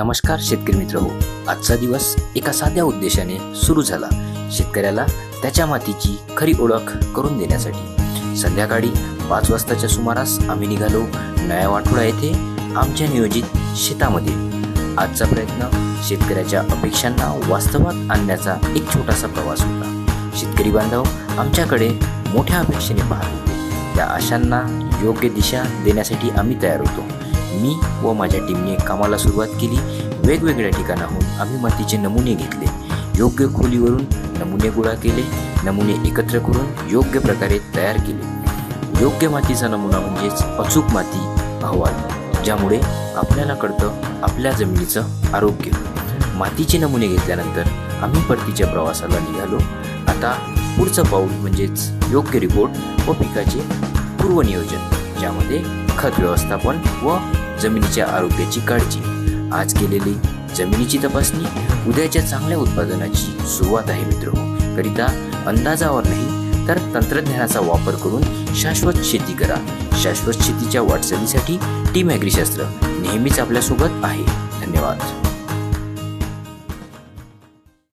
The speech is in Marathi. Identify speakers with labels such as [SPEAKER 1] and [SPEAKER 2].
[SPEAKER 1] नमस्कार शेतकरी मित्रहो, आजचा दिवस एका साध्या उद्देशाने सुरू झाला. शेतकऱ्याला त्याच्या मातीची खरी ओळख करून देण्यासाठी. संध्याकाळी 5 वाजताच्या सुमारास आम्ही निघालो नया वाठोडा येथे आमच्या नियोजित शेतामध्ये. आजचा प्रयत्न शेतकऱ्याच्या अपेक्षांना वास्तवात आणण्याचा एक छोटासा प्रवास होता. शेतकरी बांधव आमच्याकडे मोठ्या अपेक्षेने पाहत होते. त्या आशांना योग्य दिशा देण्यासाठी आम्ही तयार होतो. मी व माझ्या टीमने कामाला सुरुवात केली. वेगवेगळ्या ठिकाणाहून आम्ही मातीचे नमुने घेतले. योग्य खोलीवरून नमुने गोळा केले. नमुने एकत्र करून योग्य प्रकारे तयार केले. योग्य मातीचा नमुना म्हणजेच अचूक माती अहवाल, ज्यामुळे आपल्याला कळतं आपल्या जमिनीचं आरोग्य. मातीचे नमुने घेतल्यानंतर आम्ही परतीच्या प्रवासाला निघालो. आता पुढचं पाऊल म्हणजेच योग्य रिपोर्ट व पिकाचे पूर्वनियोजन, ज्यामध्ये खत व्यवस्थापन व जमिनीच्या आरोग्याची काळजी. आज केलेली जमिनीची तपासणी उद्याच्या चांगल्या उत्पादनाची सुरुवात आहे मित्रहो. करिता अंदाजावर नाही तर तंत्रज्ञानाचा वापर करून शाश्वत शेती करा. शाश्वत शेतीच्या वाटचालीसाठी टीम ॲग्रीशास्त्र नेहमीच आपल्यासोबत आहे. धन्यवाद.